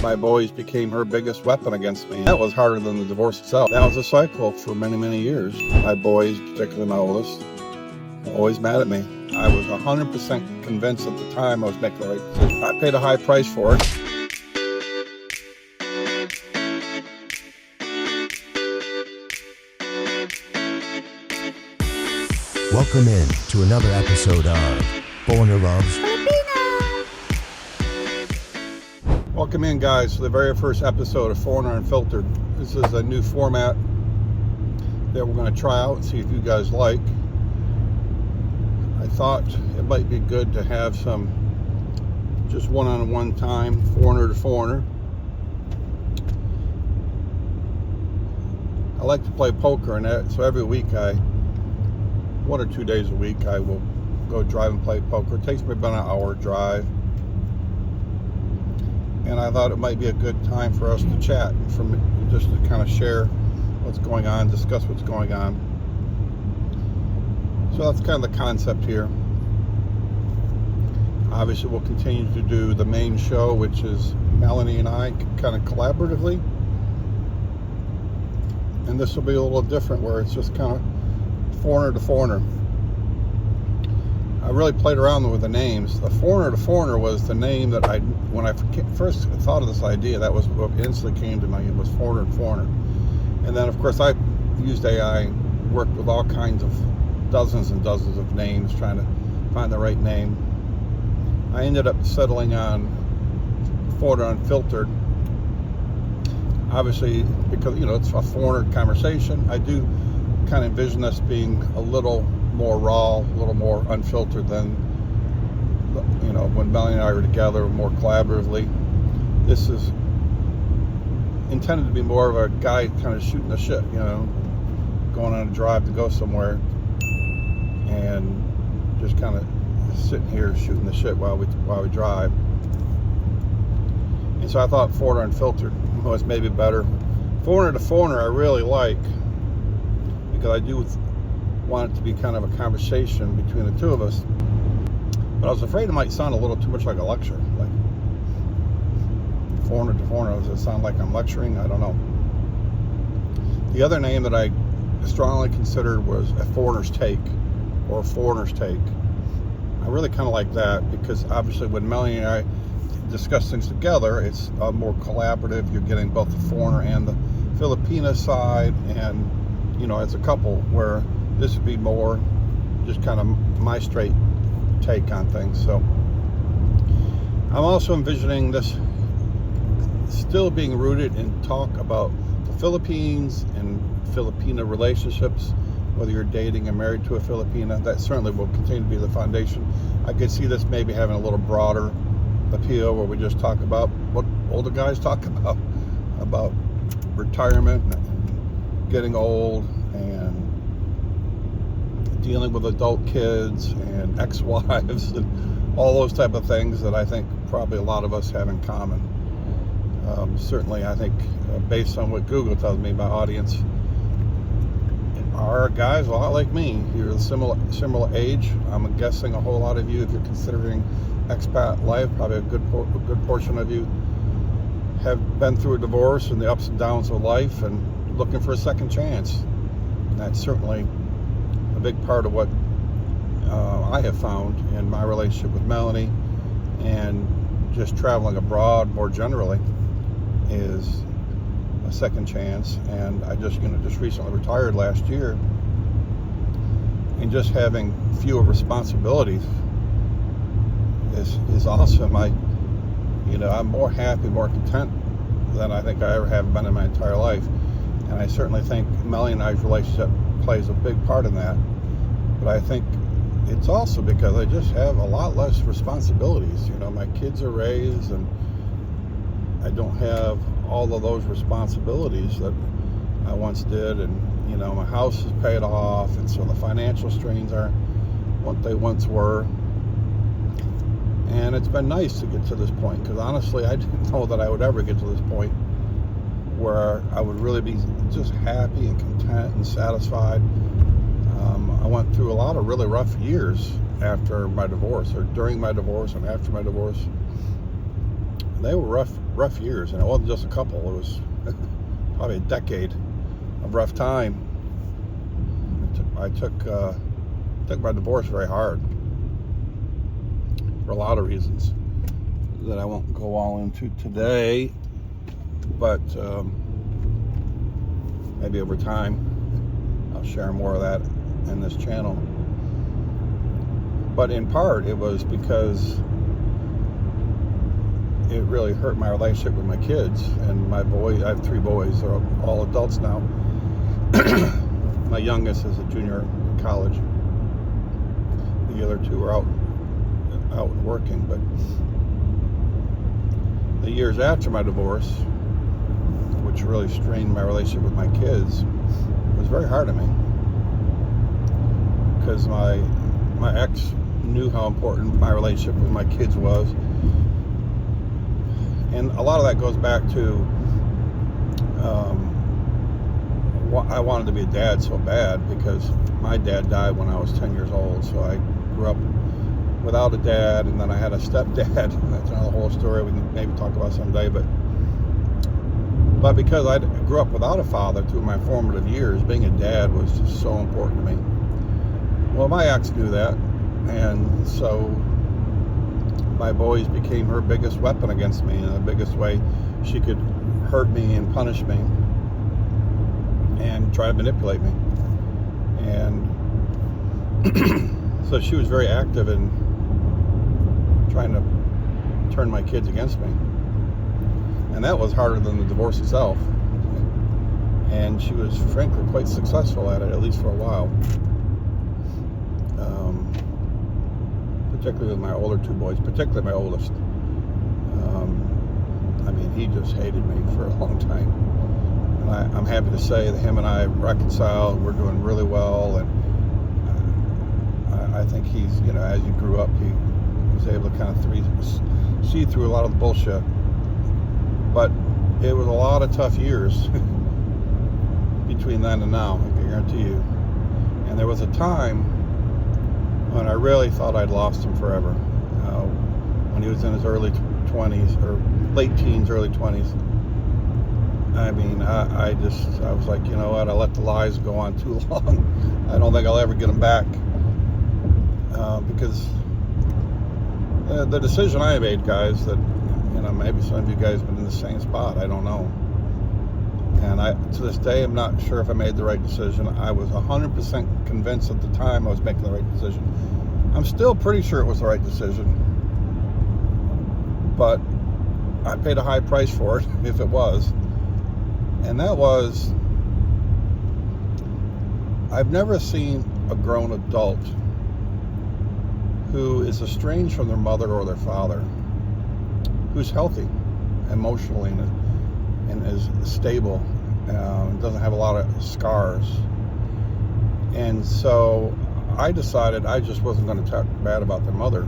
My boys became her biggest weapon against me. That was harder than the divorce itself. That was a cycle for many, many years. My boys, particularly my oldest, were always mad at me. I was 100% convinced at the time I was making the right decision. I paid a high price for it. Welcome in to another episode of Foreigner Loves Filipina. Welcome in, guys, to the very first episode of Foreigner Unfiltered. This is a new format that we're going to try out and see if you guys like. I thought it might be good to have some just one-on-one time, foreigner to foreigner. I like to play poker, and so every week 1 or 2 days a week, I will go drive and play poker. It takes me about an hour drive. And I thought it might be a good time for us to chat, just to kind of share what's going on, discuss what's going on. So that's kind of the concept here. Obviously, we'll continue to do the main show, which is Melanie and I kind of collaboratively. And this will be a little different, where it's just kind of foreigner to foreigner. I really played around with the names. The foreigner to foreigner was the name that when I first thought of this idea, that was what instantly came to mind. It was foreigner to foreigner. And then, of course, I used AI, worked with all kinds of dozens and dozens of names, trying to find the right name. I ended up settling on Foreigner Unfiltered. Obviously, because, it's a foreigner conversation, I do kind of envision this being a little more raw, a little more unfiltered than, when Melanie and I were together, more collaboratively. This is intended to be more of a guy kind of shooting the shit, going on a drive to go somewhere and just kind of sitting here shooting the shit while we drive. And so I thought Foreigner Unfiltered was maybe better. Foreigner to foreigner I really like, because I do want it to be kind of a conversation between the two of us. But I was afraid it might sound a little too much like a lecture. Like foreigner to foreigner, does it sound like I'm lecturing? I don't know. The other name that I strongly considered was a foreigner's take, or a foreigner's take. I really kind of like that, because obviously when Melanie and I discuss things together, it's more collaborative. You're getting both the foreigner and the Filipina side, and as a couple, where this would be more just kind of my straight take on things. So I'm also envisioning this still being rooted in talk about the Philippines and Filipina relationships, whether you're dating and married to a Filipina. That certainly will continue to be the foundation. I could see this maybe having a little broader appeal, where we just talk about what older guys talk about retirement and getting old and dealing with adult kids and ex-wives and all those type of things that I think probably a lot of us have in common. Certainly, I think based on what Google tells me, my audience are guys a lot like me. You're a similar age. I'm guessing a whole lot of you, if you're considering expat life, probably a good portion of you have been through a divorce and the ups and downs of life and looking for a second chance. And that's certainly a big part of what I have found in my relationship with Melanie, and just traveling abroad more generally, is a second chance. And I just recently retired last year, and just having fewer responsibilities is awesome. I'm more happy, more content than I think I ever have been in my entire life. And I certainly think Melanie and I's relationship plays a big part in that. But I think it's also because I just have a lot less responsibilities. My kids are raised, and I don't have all of those responsibilities that I once did. And, my house is paid off, and so the financial strains aren't what they once were. And it's been nice to get to this point, because honestly, I didn't know that I would ever get to this point where I would really be just happy and content and satisfied. I went through a lot of really rough years after my divorce, or during my divorce and after my divorce. They were rough rough years, and it wasn't just a couple. It was probably a decade of rough time. I took my divorce very hard for a lot of reasons that I won't go all into today, but maybe over time I'll share more of that in this channel. But in part it was because it really hurt my relationship with my kids and my boys. I have 3 boys. They're all adults now. My youngest is a junior in college. The other 2 are out working. But the years after my divorce, which really strained my relationship with my kids, was very hard on me. Because my ex knew how important my relationship with my kids was. And a lot of that goes back to I wanted to be a dad so bad because my dad died when I was 10 years old. So I grew up without a dad, and then I had a stepdad. That's another whole story we can maybe talk about someday. But because I grew up without a father through my formative years, being a dad was just so important to me. Well, my ex knew that, and so my boys became her biggest weapon against me, in the biggest way she could hurt me and punish me and try to manipulate me. And so she was very active in trying to turn my kids against me. And that was harder than the divorce itself. And she was frankly quite successful at it, at least for a while. Particularly with my older 2 boys, particularly my oldest. I mean, he just hated me for a long time. And I'm happy to say that him and I reconciled. We're doing really well. And I think he's, as you grew up, he was able to kind of see through a lot of the bullshit. But it was a lot of tough years between then and now, I can guarantee you. And there was a time when I really thought I'd lost him forever. When he was in his early 20s, or late teens, early 20s. I mean, I was like, you know what, I let the lies go on too long. I don't think I'll ever get him back. Because the decision I made, guys, that, maybe some of you guys have been in the same spot, I don't know. And to this day, I'm not sure if I made the right decision. I was 100% convinced at the time I was making the right decision. I'm still pretty sure it was the right decision. But I paid a high price for it, if it was. And that was, I've never seen a grown adult who is estranged from their mother or their father, who's healthy emotionally and is stable, doesn't have a lot of scars. And so I decided I just wasn't going to talk bad about their mother,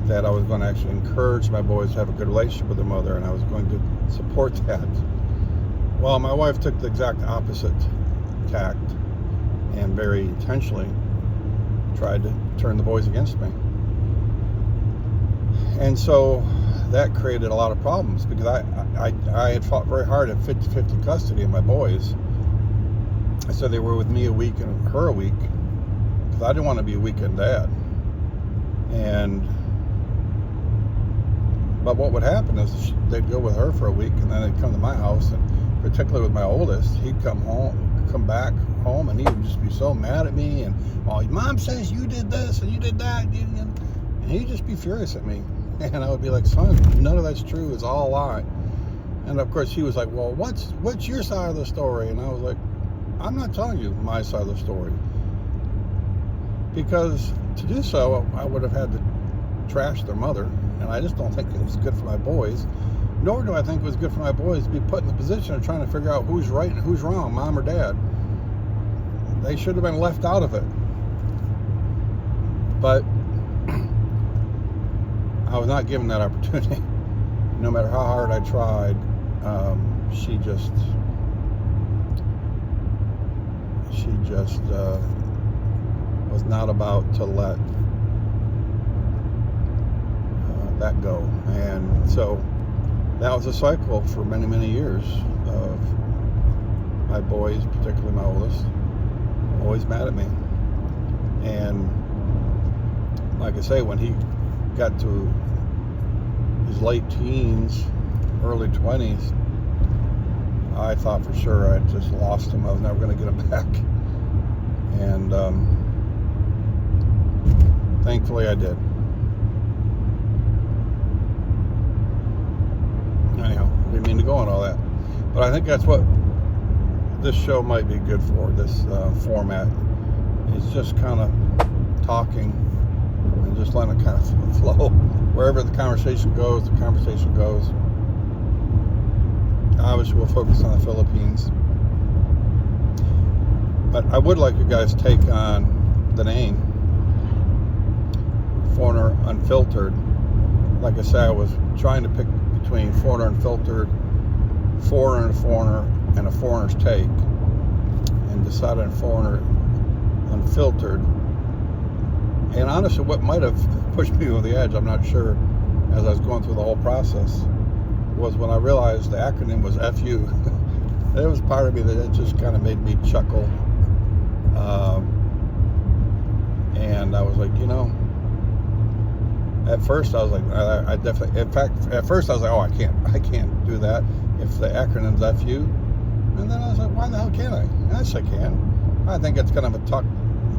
that I was going to actually encourage my boys to have a good relationship with their mother, and I was going to support that. Well, my wife took the exact opposite tact and very intentionally tried to turn the boys against me. And so that created a lot of problems because I had fought very hard at 50-50 custody of my boys. So they were with me a week and her a week because I didn't want to be a weekend dad. But what would happen is they'd go with her for a week and then they'd come to my house, and particularly with my oldest, he'd come back home, and he would just be so mad at me, and Mom says you did this and you did that, and he'd just be furious at me. And I would be like, son, none of that's true. It's all a lie. And of course he was like, well, what's your side of the story? And I was like, I'm not telling you my side of the story, because to do so I would have had to trash their mother, and I just don't think it was good for my boys. Nor do I think it was good for my boys to be put in the position of trying to figure out who's right and who's wrong, mom or dad. They should have been left out of it. But I was not given that opportunity. No matter how hard I tried, she just was not about to let that go. And so that was a cycle for many, many years of my boys, particularly my oldest, always mad at me. And like I say, when he got to his late teens, early 20s, I thought for sure I'd just lost him. I was never going to get him back. And thankfully I did. Anyhow, I didn't mean to go on all that. But I think that's what this show might be good for, this format. It's just kind of talking and just letting it kind of flow. Wherever the conversation goes, the conversation goes. Obviously, we'll focus on the Philippines. But I would like you guys' take on the name, Foreigner Unfiltered. Like I said, I was trying to pick between Foreigner Unfiltered, Foreigner and Foreigner, and a Foreigner's Take, and decided on Foreigner Unfiltered. And honestly, what might have pushed me over the edge, I'm not sure, as I was going through the whole process, was when I realized the acronym was FU. There was part of me that it just kind of made me chuckle. And I was like, you know, at first I was like, I definitely, in fact, at first I was like, oh, I can't do that if the acronym's FU. And then I was like, why the hell can't I? Yes, I can. I think it's kind of a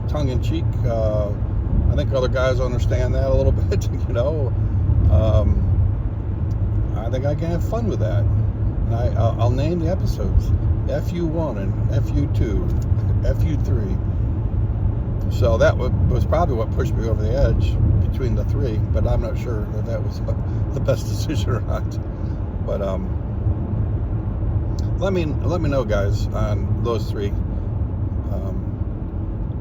tongue-in-cheek. I think other guys understand that a little bit, you know. I think I can have fun with that. And I'll name the episodes FU1 and FU2, FU3. So that was probably what pushed me over the edge between the three, but I'm not sure that was the best decision or not. But let me know, guys, on those three.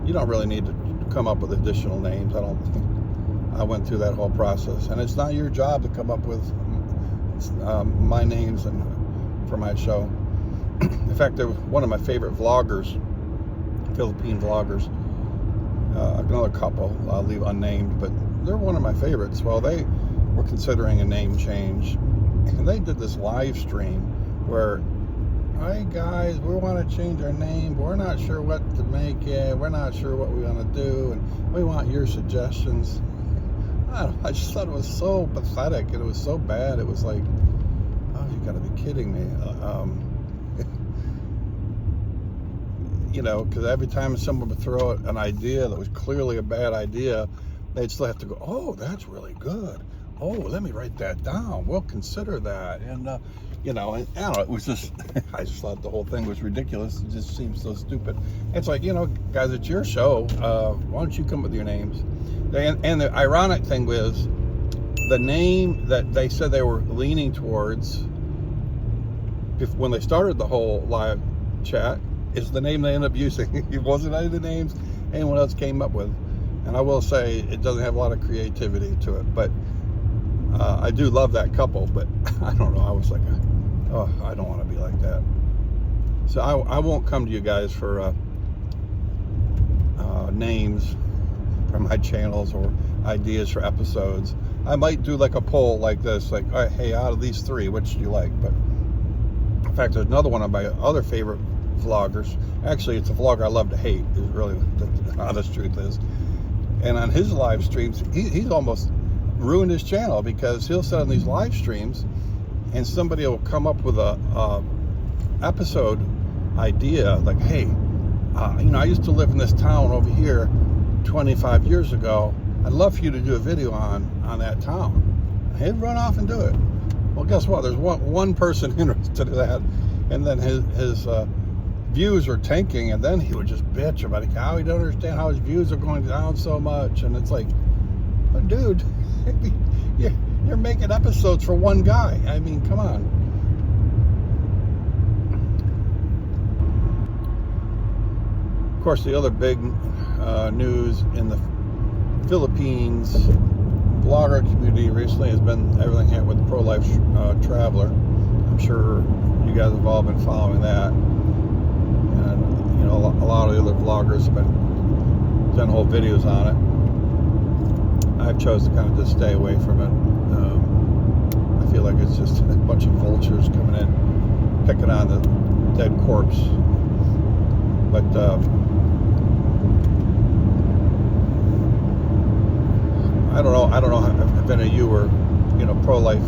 You don't really need to come up with additional names. I don't think I went through that whole process, and it's not your job to come up with my names and for my show. In fact, there was one of my favorite vloggers, Philippine vloggers, another couple I'll leave unnamed, but they're one of my favorites. Well, they were considering a name change, and they did this live stream where, hey guys, we want to change our name, but we're not sure what to make it, we're not sure what we want to do, and we want your suggestions. I just thought it was so pathetic, and it was so bad. It was like, oh, you gotta be kidding me. You know, because every time someone would throw out an idea that was clearly a bad idea, they'd still have to go, oh, that's really good. Oh, let me write that down. We'll consider that. And, you know, and I don't know, it was just, I just thought the whole thing was ridiculous. It just seems so stupid. It's like, you know, guys, it's your show. Why don't you come with your names? And the ironic thing was, the name that they said they were leaning towards when they started the whole live chat is the name they ended up using. It wasn't any of the names anyone else came up with. And I will say, it doesn't have a lot of creativity to it. But I do love that couple. But I don't know. I was like, oh, I don't want to be like that. So I won't come to you guys for names for my channels or ideas for episodes. I might do like a poll like this, like, all right, hey, out of these three, which do you like? But in fact, there's another one of my other favorite vloggers. Actually, it's a vlogger I love to hate, is really what the honest truth is. And on his live streams, he's almost ruined his channel, because he'll set on these live streams and somebody will come up with a episode idea, like, hey, you know, I used to live in this town over here 25 years ago. I'd love for you to do a video on that town. And he'd run off and do it. Well, guess what? There's one person interested in that, and then his views are tanking, and then he would just bitch about it, how he don't understand how his views are going down so much. And it's like, but dude, you're making episodes for one guy. I mean, come on. Of course, the other big news in the Philippines blogger community recently has been everything happened with the pro-life traveler. I'm sure you guys have all been following that, and you know, a lot of the other vloggers have been done whole videos on it. I've chosen to kind of just stay away from it. I I feel like it's just a bunch of vultures coming in, picking on the dead corpse. But I don't know if any of you were, pro-life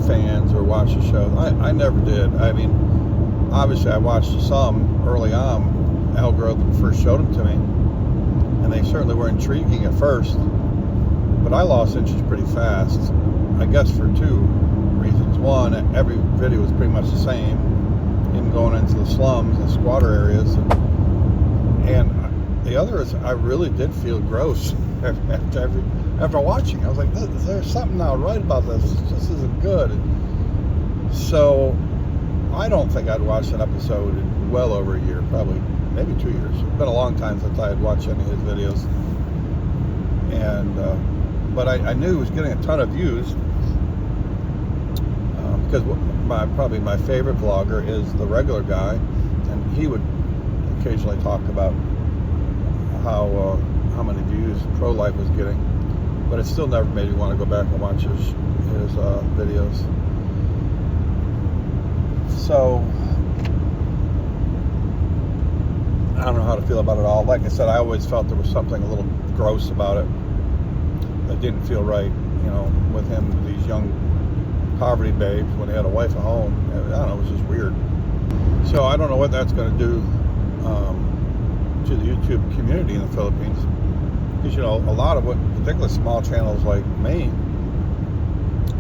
fans or watched the show. I never did. I mean, obviously I watched some early on. Algorithm first showed them to me, and they certainly were intriguing at first, but I lost interest pretty fast, I guess for two reasons. One, every video was pretty much the same, even going into the slums and squatter areas, and the other is I really did feel gross after watching. I was like, there's something not right about this. This isn't good. So I don't think I'd watched an episode in well over a year, probably maybe 2 years. It's been a long time since I had watched any of his videos. And but I knew he was getting a ton of views because probably my favorite vlogger is the regular guy, and he would occasionally talk about how many views pro-life was getting, but it still never made me want to go back and watch his videos. So I don't know how to feel about it all. Like I said, I always felt there was something a little gross about it that didn't feel right, with him, these young poverty babes when he had a wife at home. I don't know, it was just weird. So I don't know what that's going to do to the YouTube community in the Philippines, because a lot of what particularly small channels like me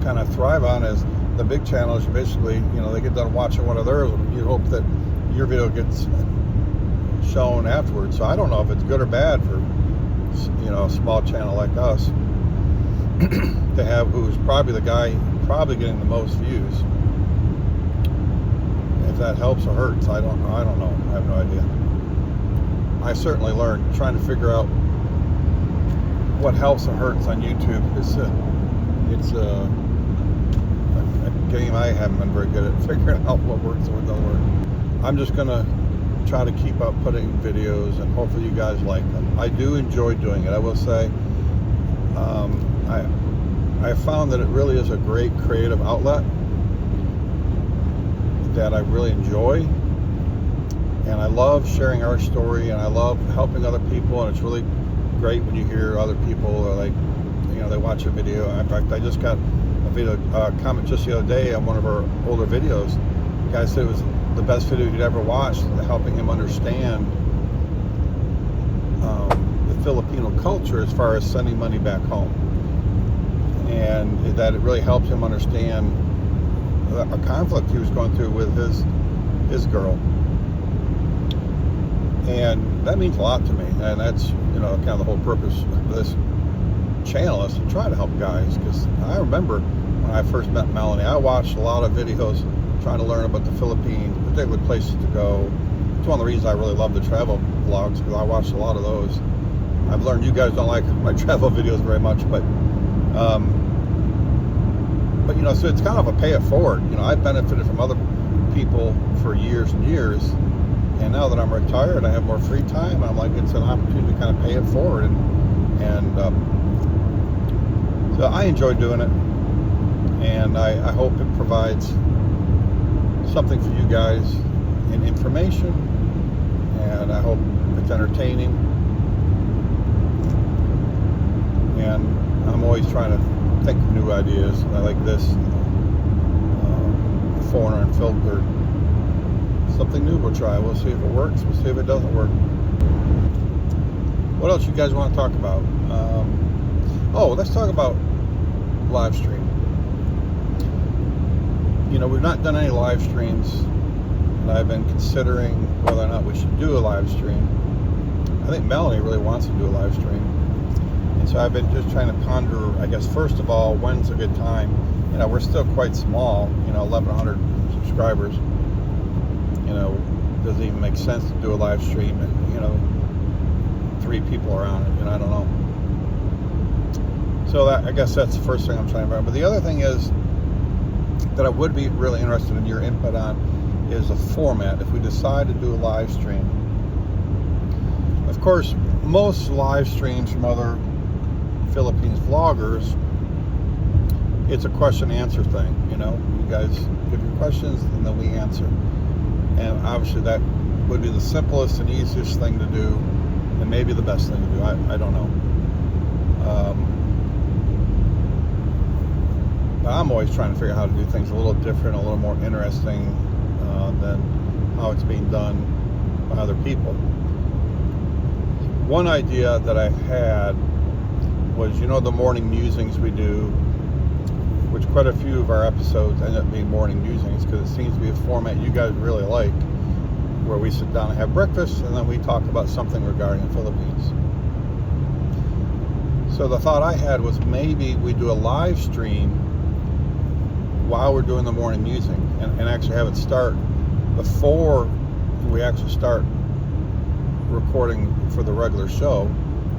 kind of thrive on is the big channels. Basically, they get done watching one of theirs, you hope that your video gets shown afterwards. So I don't know if it's good or bad for a small channel like us to have who's probably the guy getting the most views. If that helps or hurts, I don't know. I have no idea. I certainly learned trying to figure out what helps or hurts on YouTube. It's a game I haven't been very good at figuring out what works and what doesn't work. I'm just gonna try to keep up putting videos, and hopefully you guys like them. I do enjoy doing it, I will say. I found that it really is a great creative outlet that I really enjoy, and I love sharing our story, and I love helping other people, and it's really great when you hear other people are like, they watch a video. In fact, I just got a video comment just the other day on one of our older videos. The guy said it was the best video he'd ever watched, helping him understand the Filipino culture as far as sending money back home, and that it really helped him understand a conflict he was going through with his girl. And that means a lot to me, and that's kind of the whole purpose of this channel, is to try to help guys. Because I remember when I first met Melanie, I watched a lot of videos trying to learn about the Philippines, particularly places to go. It's one of the reasons I really love the travel vlogs, because I watched a lot of those. I've learned you guys don't like my travel videos very much, but so it's kind of a pay it forward. I've benefited from other people for years and years, and now that I'm retired, I have more free time. I'm like, it's an opportunity to kind of pay it forward, and so I enjoy doing it, and I hope it provides something for you guys in information, and I hope it's entertaining. And I'm always trying to think of new ideas. I like this Foreigner Unfiltered. Something new we'll try. We'll see if it works. We'll see if it doesn't work. What else you guys want to talk about? Let's talk about live stream. We've not done any live streams, and I've been considering whether or not we should do a live stream. I think Melanie really wants to do a live stream, and so I've been just trying to ponder, I guess, first of all, when's a good time. We're still quite small, 1,100 subscribers. Does it even make sense to do a live stream and 3 people around it? I don't know. So I guess that's the first thing I'm trying to remember. But the other thing is that I would be really interested in your input on is a format if we decide to do a live stream. Of course, most live streams from other Philippines vloggers it's a question answer thing. You know, you guys give your questions and then we answer. And obviously that would be the simplest and easiest thing to do, and maybe the best thing to do. I don't know. But I'm always trying to figure out how to do things a little different, a little more interesting than how it's being done by other people. One idea that I had was, you know, the morning musings we do, which quite a few of our episodes end up being morning musings because it seems to be a format you guys really like, where we sit down and have breakfast and then we talk about something regarding the Philippines. So the thought I had was maybe we do a live stream while we're doing the morning musing and actually have it start before we actually start recording for the regular show,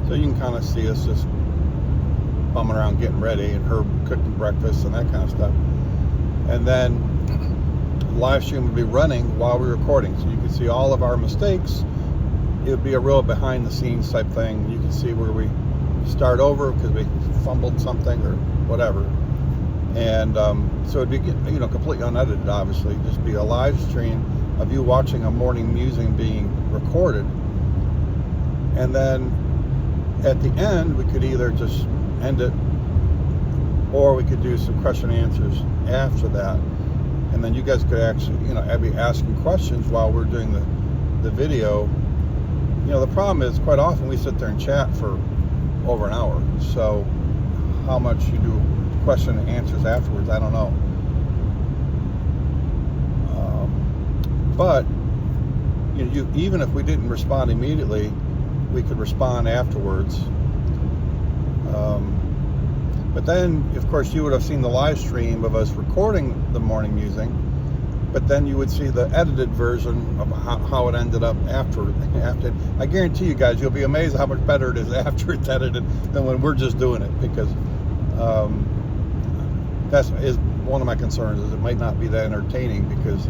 so you can kind of see us just bumming around getting ready and her cooking breakfast and that kind of stuff. And then live stream would be running while we're recording, so you can see all of our mistakes. It would be a real behind the scenes type thing. You can see where we start over because we fumbled something or whatever. And so it'd be, you know, completely unedited, obviously. Just be a live stream of you watching a morning musing being recorded. And then at the end, we could either just end it, or we could do some question and answers after that. And then you guys could actually, you know, be asking questions while we're doing the video. You know, the problem is quite often we sit there and chat for over an hour. So how much you do question and answers afterwards, I don't know. But you even if we didn't respond immediately, we could respond afterwards. But then, of course, you would have seen the live stream of us recording the morning musing, but then you would see the edited version of how it ended up after. I guarantee you guys, you'll be amazed how much better it is after it's edited than when we're just doing it, because that's is one of my concerns, is it might not be that entertaining, because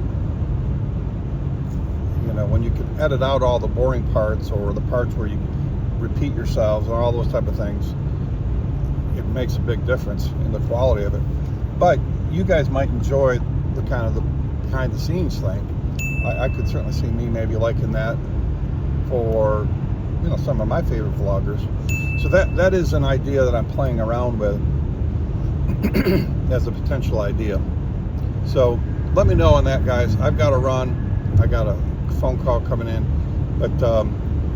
you know, when you can edit out all the boring parts or the parts where you repeat yourselves or all those type of things, it makes a big difference in the quality of it. But you guys might enjoy the kind of the behind the scenes thing. I could certainly see me maybe liking that for, you know, some of my favorite vloggers. So that is an idea that I'm playing around with as a potential idea. So let me know on that, guys. I've got to run. I got a phone call coming in, but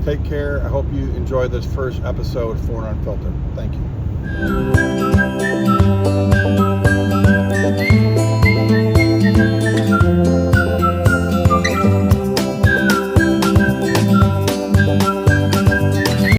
take care. I hope you enjoy this first episode of Foreigner Unfiltered. Thank you.